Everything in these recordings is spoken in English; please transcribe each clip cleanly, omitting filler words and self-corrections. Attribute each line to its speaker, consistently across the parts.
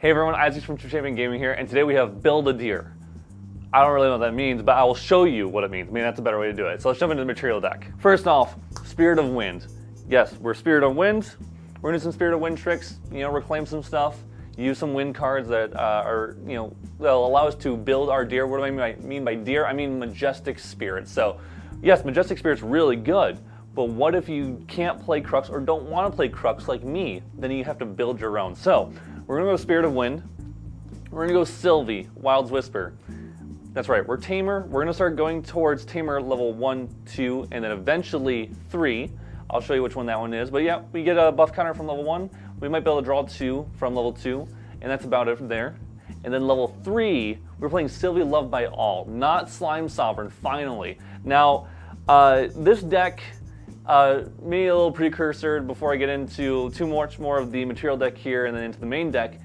Speaker 1: Hey everyone, Isaac from True Champion Gaming here, and today we have Build a Deer. I don't really know what that means, but I will show you what it means. I mean, that's a better way to do it. So let's jump into the material deck. First off, Spirit of Wind. Yes, we're Spirit of Wind. We're gonna do some Spirit of Wind tricks, reclaim some stuff, use some wind cards that they'll allow us to build our deer. What do I mean by deer? I mean Majestic Spirit. So yes, Majestic Spirit's really good, but what if you can't play Crux or don't want to play Crux like me? Then you have to build your own. So we're gonna go Spirit of Wind. We're gonna go Sylvie, Wild's Whisper. That's right, we're Tamer. We're gonna start going towards Tamer level 1, 2, and then eventually 3. I'll show you which one that one is. But yeah, we get a buff counter from level 1. We might be able to draw 2 from level 2, and that's about it there. And then level 3, we're playing Sylvie Loved by All, not Slime Sovereign, finally. Now, this deck, maybe a little precursor before I get into too much more of the material deck here and then into the main deck.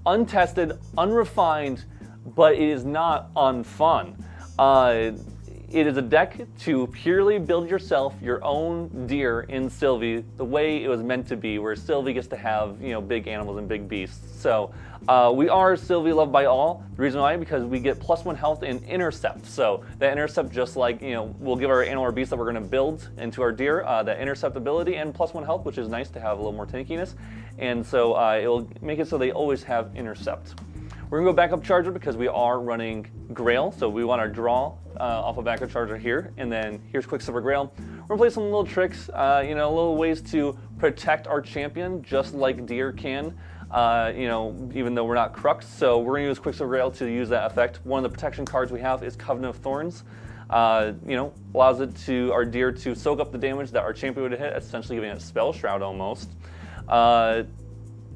Speaker 1: Untested, unrefined, but it is not unfun. It is a deck to purely build yourself your own deer in Sylvie the way it was meant to be, where Sylvie gets to have big animals and big beasts. So we are Sylvie Loved by All. The reason why, because we get +1 health and intercept. So that intercept, just like we'll give our animal or beast that we're going to build into our deer that intercept ability and +1 health, which is nice to have a little more tankiness. And so it will make it so they always have intercept. We're gonna go backup charger because we are running Grail, so we want our draw off a backup charger here, and then here's Quicksilver Grail. We're gonna play some little tricks, little ways to protect our champion, just like deer can, even though we're not Crux. So we're gonna use Quicksilver Grail to use that effect. One of the protection cards we have is Covenant of Thorns. Allows our deer to soak up the damage that our champion would hit, essentially giving it Spell Shroud almost.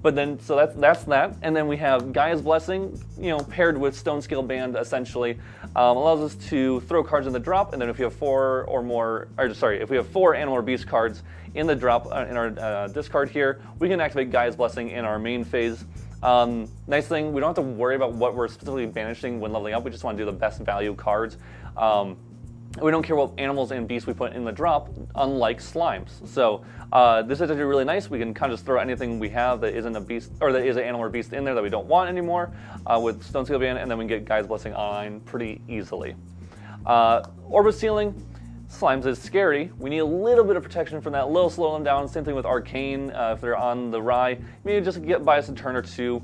Speaker 1: But then, so that's that, and then we have Gaia's Blessing, paired with Stone Scale Band, essentially, allows us to throw cards in the drop, and then if we have if we have 4 animal or beast cards in the drop in our discard here, we can activate Gaia's Blessing in our main phase. Nice thing, we don't have to worry about what we're specifically banishing when leveling up. We just want to do the best value cards. We don't care what animals and beasts we put in the drop, unlike slimes. So this is actually really nice. We can kind of just throw anything we have that isn't a beast, or that is an animal or beast in there that we don't want anymore with Stone Scale Band, and then we can get Gaia's Blessing online pretty easily. Orb of Sealing, slimes is scary. We need a little bit of protection from that, a little slow them down. Same thing with Arcane, if they're on the Rye. Maybe just get by us a turn or two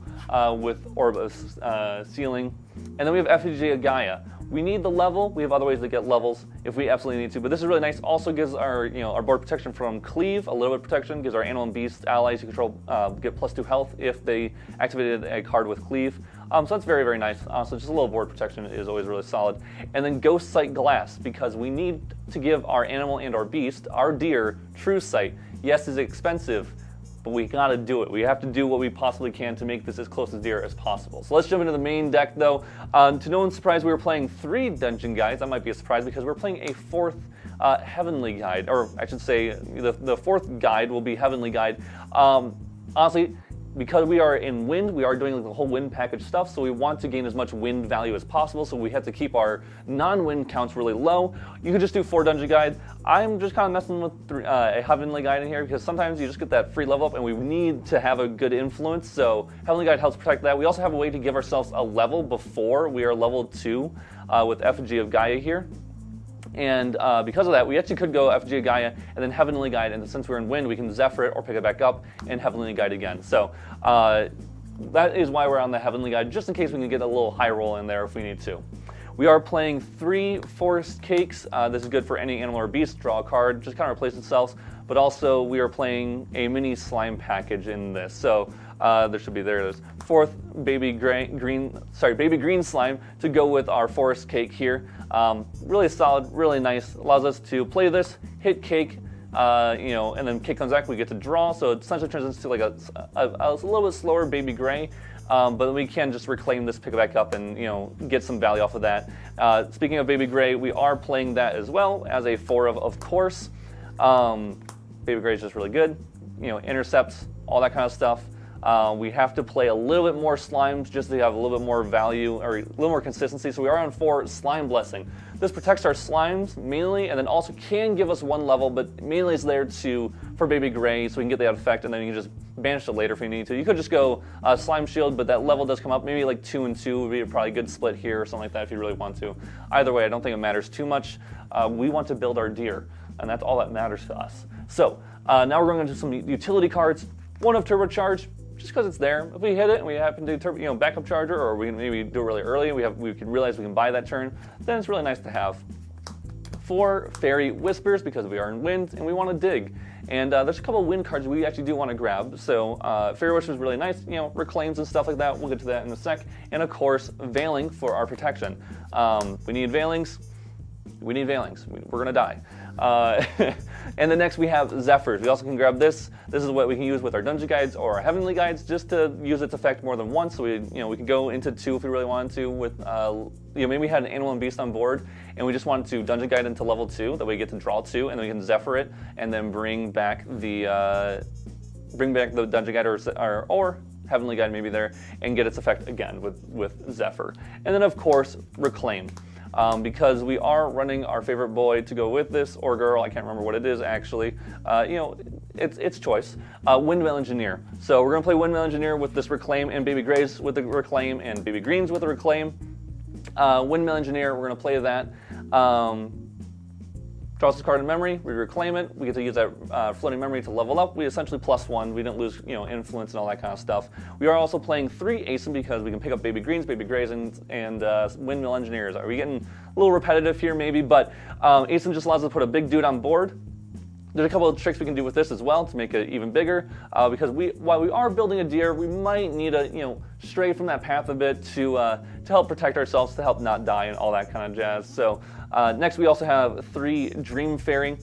Speaker 1: with Orb of Sealing. And then we have Effigy of Gaia. We need the level. We have other ways to get levels if we absolutely need to, but this is really nice. Also gives our our board protection from Cleave, a little bit of protection. Gives our animal and beast allies you control get +2 health if they activated a card with Cleave. So that's very, very nice. So just a little board protection is always really solid. And then Ghost Sight Glass, because we need to give our animal and our beast, our deer, True Sight. Yes, it's expensive, but we gotta do it. We have to do what we possibly can to make this as close to deer as possible. So let's jump into the main deck though. To no one's surprise, we were playing 3 dungeon guides. That might be a surprise because we're playing a 4th Heavenly Guide, or I should say the 4th guide will be Heavenly Guide. Honestly, because we are in wind, we are doing the whole wind package stuff, so we want to gain as much wind value as possible, so we have to keep our non-wind counts really low. You could just do 4 dungeon guides. I'm just kind of messing with a Heavenly Guide in here because sometimes you just get that free level up and we need to have a good influence, so Heavenly Guide helps protect that. We also have a way to give ourselves a level before we are level 2 with Effigy of Gaia here. And because of that, we actually could go Effigy of Gaia and then Heavenly Guide, and since we're in wind, we can Zephyr it or pick it back up and Heavenly Guide again. So that is why we're on the Heavenly Guide, just in case we can get a little high roll in there if we need to. We are playing 3 Forest Cakes. This is good for any animal or beast, draw a card, just kind of replace itself, but also we are playing a mini slime package in this. So there should be, there it is, 4th baby green slime to go with our Forest Cake here. Really solid, really nice. Allows us to play this, hit Cake, and then Cake comes back, we get to draw. So it essentially turns into like a little bit slower baby gray. But we can just reclaim this, pick it back up, and get some value off of that. Speaking of Baby Gray, we are playing that as well as a 4 of course. Baby Gray is just really good. Intercepts, all that kind of stuff. We have to play a little bit more slimes just to have a little bit more value or a little more consistency. So we are on 4 Slime Blessing. This protects our slimes mainly, and then also can give us 1 level, but mainly it's there for Baby Gray, so we can get that effect, and then you can just banish it later if you need to. You could just go Slime Shield, but that level does come up. Maybe like 2 and 2 would be probably a good split here or something like that if you really want to. Either way, I don't think it matters too much. We want to build our deer, and that's all that matters to us. So now we're going into some utility cards. 1 of Turbocharge, just because it's there. If we hit it and we happen to do backup charger, or we maybe do it really early, we can realize we can buy that turn, then it's really nice to have. 4 Fairy Whispers, because we are in wind and we want to dig. And there's a couple of wind cards we actually do want to grab. So Fairy Whispers is really nice, reclaims and stuff like that. We'll get to that in a sec. And of course, Veiling for our protection. We need Veilings. We need Veilings. We're gonna die. And then next we have Zephyrs. We also can grab this. This is what we can use with our Dungeon Guides or our Heavenly Guides, just to use its effect more than once. So we can go into 2 if we really wanted to. With maybe we had an Animal and Beast on board, and we just wanted to Dungeon Guide into level 2. That way we get to draw 2, and then we can Zephyr it, and then bring back the Dungeon Guide or Heavenly Guide maybe there, and get its effect again with Zephyr. And then of course Reclaim. Because we are running our favorite boy to go with this, or girl, I can't remember what it is actually. It's choice. Windmill Engineer. So we're going to play Windmill Engineer with this Reclaim, and Baby Grays with the Reclaim, and Baby Greens with the Reclaim. Windmill Engineer, we're going to play that. Draws this card in memory, we reclaim it, we get to use that floating memory to level up. We essentially +1, we didn't lose influence and all that kind of stuff. We are also playing 3 ASIN because we can pick up Baby Greens, Baby Grays, and Windmill Engineers. Are we getting a little repetitive here maybe, but ASIN just allows us to put a big dude on board. There's a couple of tricks we can do with this as well to make it even bigger, because while we are building a deer, we might need to stray from that path a bit to help protect ourselves, to help not die and all that kind of jazz. So next we also have 3 Dream Fairy.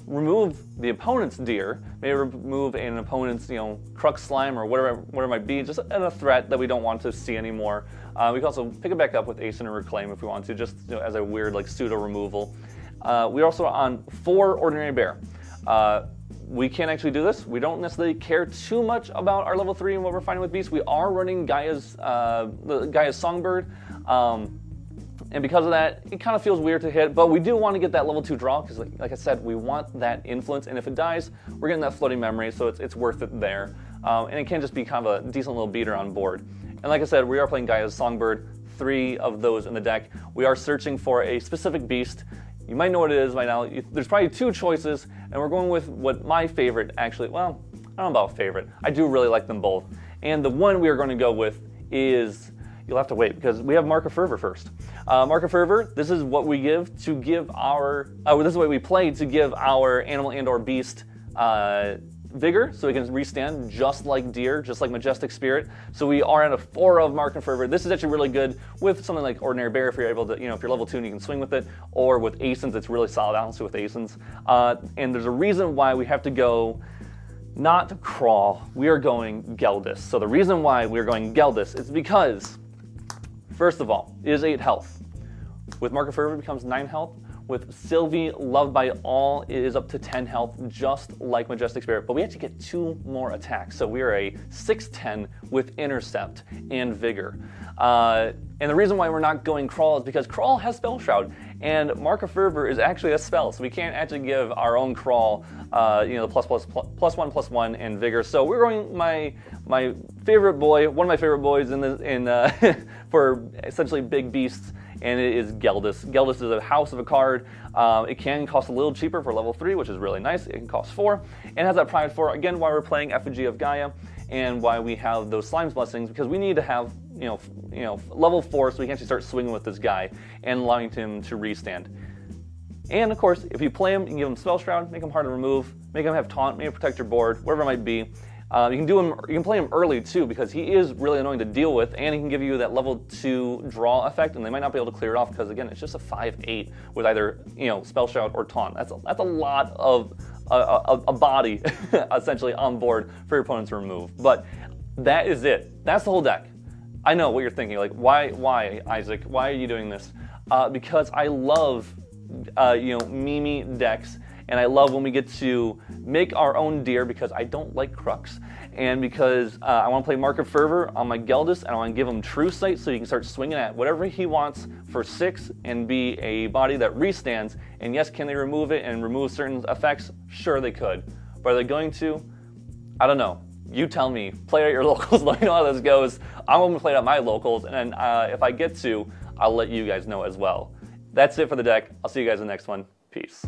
Speaker 1: Remove the opponent's deer, maybe remove an opponent's Crux Slime or whatever it might be, just a threat that we don't want to see anymore. We can also pick it back up with ASIN and Reclaim if we want to, just as a weird pseudo removal. We're also on 4 Ordinary Bear. We can actually do this. We don't necessarily care too much about our level 3 and what we're finding with beasts. We are running Gaia's Songbird, and because of that, it kind of feels weird to hit, but we do want to get that level 2 draw, because like I said, we want that influence, and if it dies, we're getting that floating memory, so it's worth it there. And it can just be kind of a decent little beater on board. And like I said, we are playing Gaia's Songbird, 3 of those in the deck. We are searching for a specific beast. You might know what it is by now. There's probably 2 choices, and we're going with what my favorite actually, well, I don't know about favorite. I do really like them both. And the one we are going to go with is, you'll have to wait because we have Mark of Fervor first. Mark of Fervor, this is what we give to give our, this is what we play to give our animal and or beast vigor, so we can restand just like deer, just like Majestic Spirit. So we are at a 4 of Mark and Fervor. This is actually really good with something like Ordinary Bear if you're able to, if you're level 2 and you can swing with it, or with Asins, it's really solid, honestly, with Asins. And there's a reason why we have to go not Crawl, we are going Geldis. So the reason why we're going Geldis is because, first of all, it is 8 health. With Mark of Fervor, it becomes 9 health. With Sylvie, Loved by All, it is up to 10 health, just like Majestic Spirit, but we actually get 2 more attacks. So we are a 6/10 with Intercept and Vigor. And the reason why we're not going Crawl is because Crawl has Spell Shroud, and Mark of Fervor is actually a spell, so we can't actually give our own Crawl, the +1/+1 and Vigor. So we're going my favorite boy, one of my favorite boys for essentially big beasts, and it is Geldis. Geldis is a house of a card. It can cost a little cheaper for level 3, which is really nice. It can cost 4, and has that Pride 4, again, why we're playing Effigy of Gaia, and why we have those Slimes Blessings, because we need to have, level 4 so we can actually start swinging with this guy and allowing him to restand. And of course, if you play him, you can give him Spell Shroud, make him hard to remove, make him have Taunt, maybe protect your board, whatever it might be. You can play him early too, because he is really annoying to deal with, and he can give you that level 2 draw effect, and they might not be able to clear it off because again, it's just a 5/8 with either Spell Shroud or Taunt. That's a lot of a body essentially on board for your opponent to remove. But that is it. That's the whole deck. I know what you're thinking, like why Isaac? Why are you doing this? Because I love Mimi decks. And I love when we get to make our own deer, because I don't like Crux. and because I want to play Mark of Fervor on my Geldest, and I want to give him True Sight so he can start swinging at whatever he wants for 6 and be a body that restands. And yes, can they remove it and remove certain effects? Sure, they could. But are they going to? I don't know. You tell me. Play at your locals. Let me know how this goes. I'm going to play it at my locals, and then if I get to, I'll let you guys know as well. That's it for the deck. I'll see you guys in the next one. Peace.